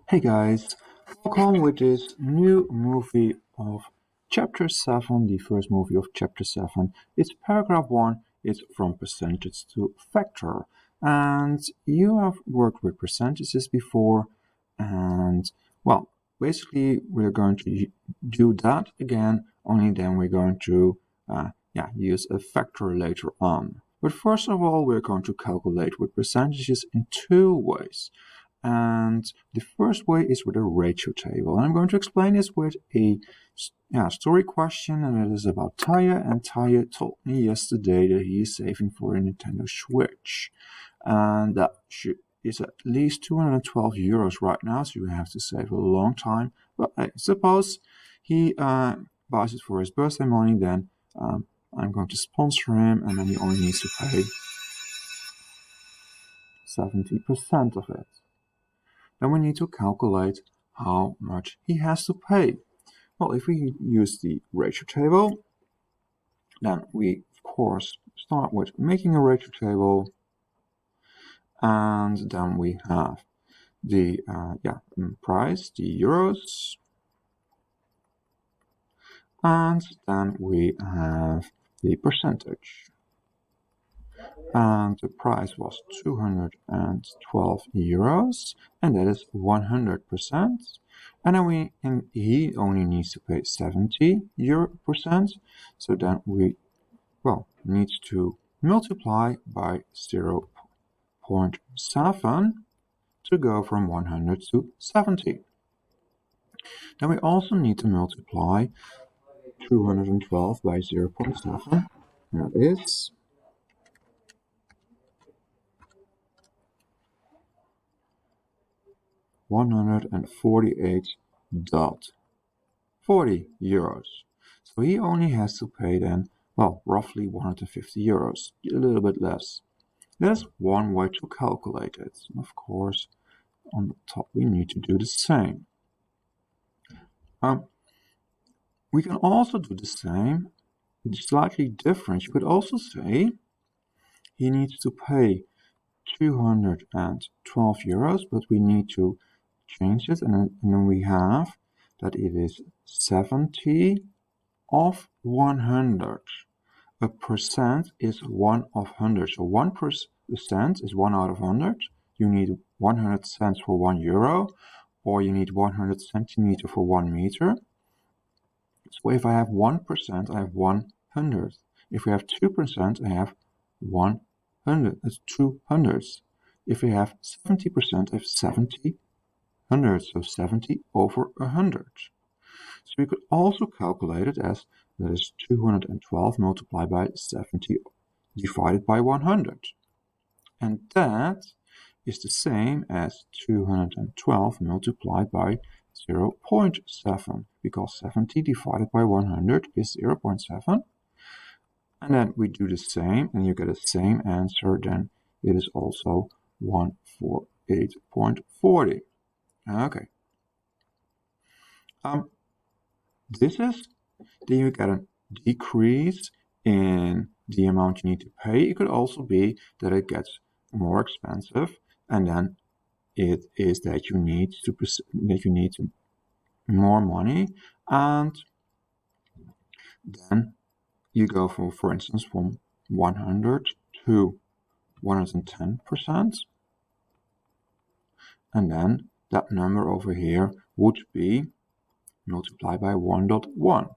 Hey guys, welcome with this new movie of Chapter 7, the first movie of Chapter 7. It's paragraph 1, it's from percentage to factor. And you have worked with percentages before, and well, basically we're going to do that again, only then we're going to use a factor later on. But first of all, we're going to calculate with percentages in two ways. And the first way is with a ratio table. And I'm going to explain this with a story question, and it is about Taya. And Taya told me yesterday that he is saving for a Nintendo Switch. And that is at least 212 euros right now, so you have to save a long time. But I suppose he buys it for his birthday money, then I'm going to sponsor him, and then he only needs to pay 70% of it. Then we need to calculate how much he has to pay. Well, if we use the ratio table, then we, of course, start with making a ratio table, and then we have the price, the euros, and then we have the percentage. And the price was 212 euros, and that is 100%. And then he only needs to pay 70%. So then we need to multiply by 0.7 to go from 100 to 70. Then we also need to multiply 212 by 0.7. That is 148.40 euros. So he only has to pay then, roughly 150 euros, a little bit less. That's one way to calculate it. And of course, on the top we need to do the same. We can also do the same, slightly different. You could also say he needs to pay 212 euros, but we need to change it, and then we have that it is 70 of 100. A percent is 1 of 100, so 1% is 1 out of 100. You need 100 cents for 1 euro, or you need 100 centimeter for 1 meter. So if I have 1%, I have 100. If we have 2%, I have 100. That's 2 hundredths. If we have 70%, I have 70 hundredths, so 70 over 100. So we could also calculate it as that is 212 multiplied by 70 divided by 100. And that is the same as 212 multiplied by 0.7, because 70 divided by 100 is 0.7. And then we do the same, and you get the same answer, then it is also 148.40. Okay. Then you get a decrease in the amount you need to pay. It could also be that it gets more expensive, and then it is that you need more money, and then you go for instance, from 100 to 110%, and then that number over here would be multiplied by 1.1.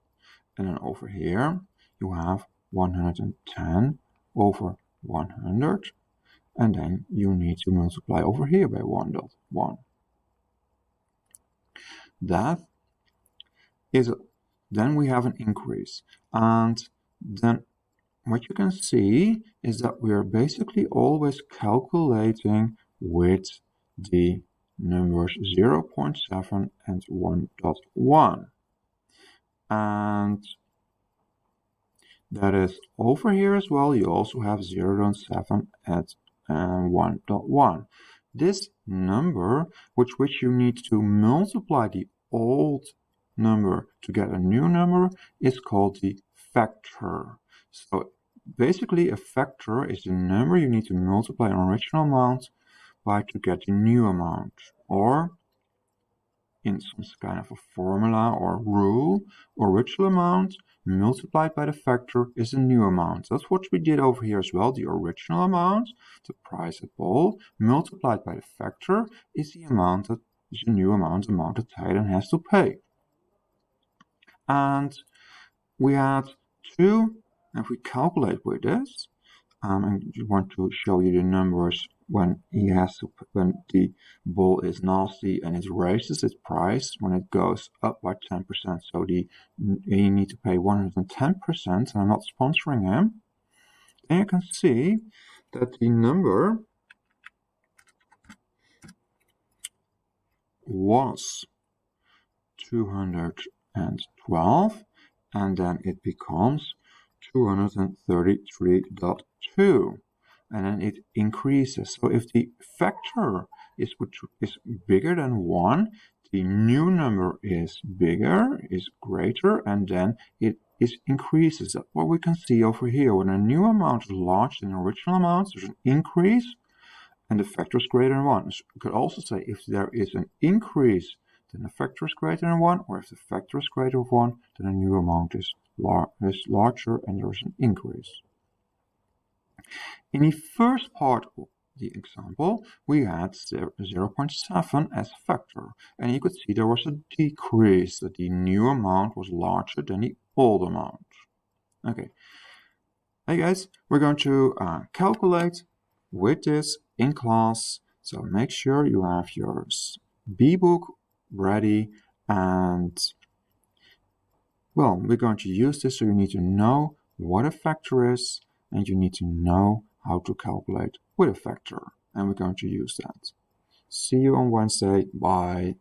And then over here you have 110 over 100, and then you need to multiply over here by 1.1. That is, then we have an increase, and then what you can see is that we are basically always calculating with the numbers 0.7 and 1.1. And that is over here as well. You also have 0.7 and 1.1. This number, which you need to multiply the old number to get a new number, is called the factor. So basically a factor is the number you need to multiply an original amount by to get a new amount. Or in some kind of a formula or rule. Original amount multiplied by the factor is a new amount. That's what we did over here as well. The original amount, the price at Bol, multiplied by the factor is the amount that is a new amount that Tijden has to pay. And we had two, if we calculate with this, and you want to show you the numbers when when the Bol is nasty and it raises its price when it goes up by 10%. So you need to pay 110%, and I'm not sponsoring him. Then you can see that the number was 212, and then it becomes 233.2, and then it increases. So if the factor is bigger than 1, the new number is bigger, is greater, and then it increases. That's what we can see over here. When a new amount is larger than the original amount, there's an increase, and the factor is greater than 1. So you could also say if there is an increase, then the factor is greater than 1, or if the factor is greater than 1, then a new amount is larger and there is an increase. In the first part of the example, we had 0.7 as a factor, and you could see there was a decrease, that the new amount was larger than the old amount. Okay. Hey guys, we're going to calculate with this in class, so make sure you have your B-book ready, and well, we're going to use this, so you need to know what a factor is, and you need to know how to calculate with a factor, and we're going to use that. See you on Wednesday. Bye.